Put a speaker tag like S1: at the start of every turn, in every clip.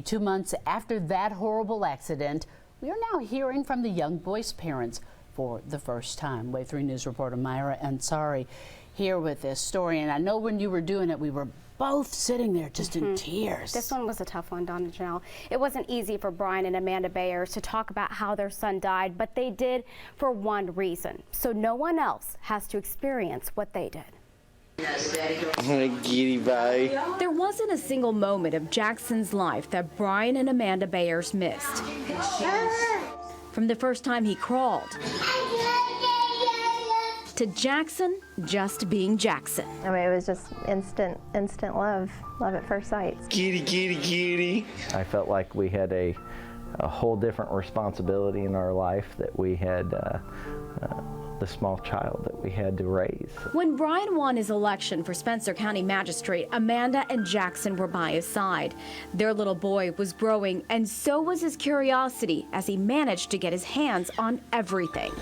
S1: 2 months after that horrible accident, we are now hearing from the young boy's parents for the first time. Wave 3 News reporter Myra Ansari here with this story. And I know when you were doing it, we were both sitting there just in tears.
S2: This one was a tough one, Donna Janelle. It wasn't easy for Brian and Amanda Bayers to talk about how their son died, but they did for one reason, so no one else has to experience what they did.
S3: There wasn't a single moment of Jackson's life that Brian and Amanda Bayers missed. From the first time he crawled to Jackson just being Jackson.
S4: I mean, it was just instant love at first sight.
S5: Kitty. I felt like we had a whole different responsibility in our life, that we had the small child that we had to raise.
S3: When Brian won his election for Spencer County Magistrate, Amanda and Jackson were by his side. Their little boy was growing, and so was his curiosity as he managed to get his hands on everything.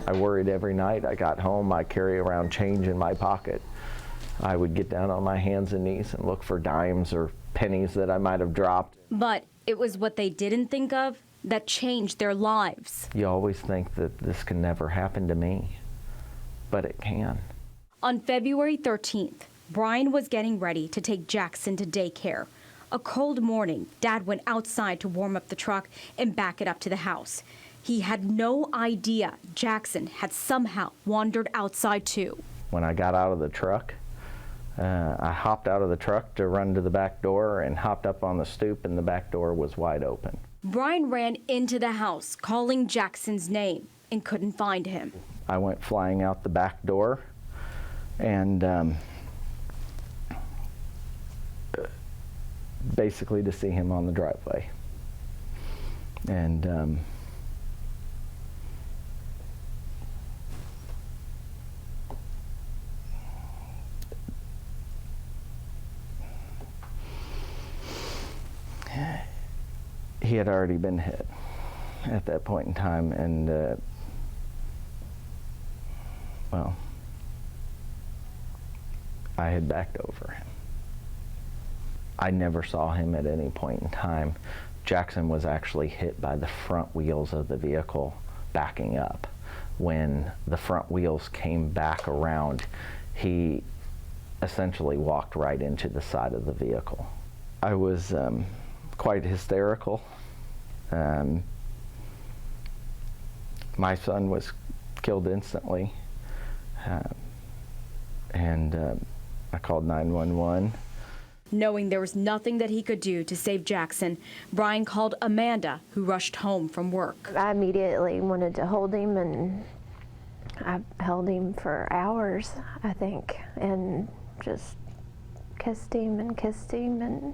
S5: I worried every night I got home. I carry around change in my pocket. I would get down on my hands and knees and look for dimes or pennies that I might have dropped.
S3: But it was what they didn't think of that changed their lives.
S5: You always think that this can never happen to me, but it can.
S3: On February 13th, Brian was getting ready to take Jackson to daycare. A cold morning, Dad went outside to warm up the truck and back it up to the house. He had no idea Jackson had somehow wandered outside too.
S5: When I got out of the truck, I hopped out of the truck to run to the back door and hopped up on the stoop, and the back door was wide open.
S3: Brian ran into the house calling Jackson's name and couldn't find him.
S5: I went flying out the back door and basically to see him on the driveway. And he had already been hit at that point in time, and well, I had backed over him. I never saw him at any point in time. Jackson was actually hit by the front wheels of the vehicle backing up. When the front wheels came back around, he essentially walked right into the side of the vehicle. I was quite hysterical. My son was killed instantly, and I called 911.
S3: Knowing there was nothing that he could do to save Jackson, Brian called Amanda, who rushed home from work.
S4: I immediately wanted to hold him, and I held him for hours, I think, and just kissed him and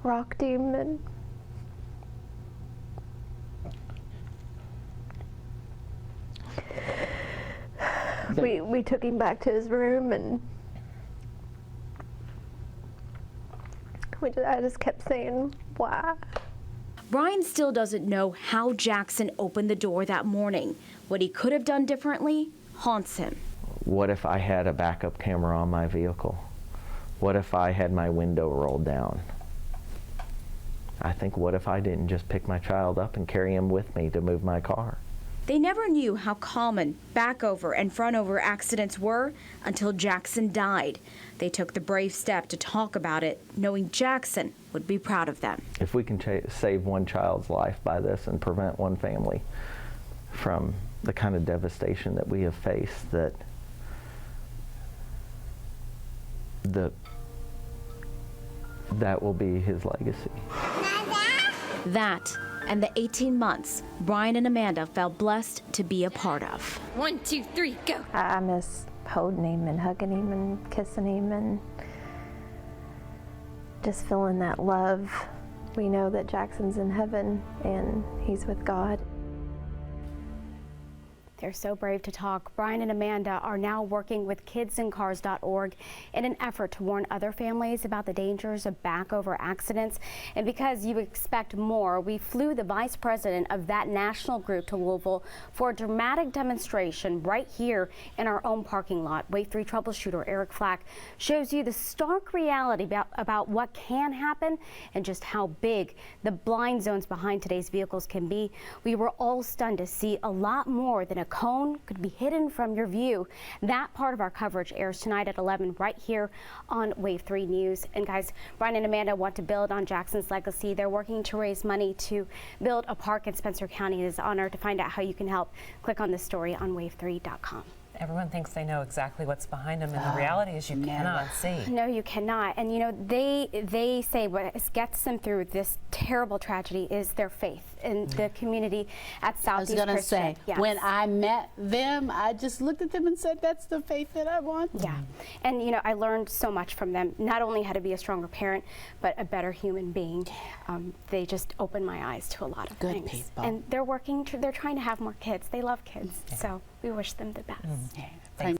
S4: rocked him, and we took him back to his room, and I just kept saying, why?
S3: Brian still doesn't know how Jackson opened the door that morning. What he could have done differently haunts him.
S5: What if I had a backup camera on my vehicle? What if I had my window rolled down? I think, what if I didn't just pick my child up and carry him with me to move my car?
S3: They never knew how common back-over and front-over accidents were until Jackson died. They took the brave step to talk about it, knowing Jackson would be proud of them.
S5: If we can save one child's life by this and prevent one family from the kind of devastation that we have faced, that will be his legacy.
S3: That and the 18 months Brian and Amanda felt blessed to be a part of.
S2: 1, 2, 3, go.
S4: I miss holding him and hugging him and kissing him and just feeling that love. We know that Jackson's in heaven and he's with God.
S2: They're so brave to talk. Brian and Amanda are now working with kidsincars.org in an effort to warn other families about the dangers of back-over accidents. And because you expect more, we flew the vice president of that national group to Louisville for a dramatic demonstration right here in our own parking lot. Wave 3 troubleshooter Eric Flack shows you the stark reality about what can happen and just how big the blind zones behind today's vehicles can be. We were all stunned to see a lot more than a cone could be hidden from your view. That part of our coverage airs tonight at 11 right here on Wave 3 News. And guys, Brian and Amanda want to build on Jackson's legacy. They're working to raise money to build a park in Spencer County. It is an honor. To find out how you can help, click on this story on wave3.com.
S6: Everyone thinks they know exactly what's behind them, and the reality is you cannot see.
S2: No, you cannot. And you know, they say what gets them through this terrible tragedy is their faith in the community at Southeast Christian.
S1: I was going to say,
S2: Yes.
S1: when I met them, I just looked at them and said, that's the faith that I want.
S2: Yeah. And you know, I learned so much from them, not only how to be a stronger parent, but a better human being. They just opened my eyes to a lot of
S1: Good
S2: things.
S1: people.
S2: And they're working, they're trying to have more kids. They love kids. So we wish them the best.
S1: Yeah.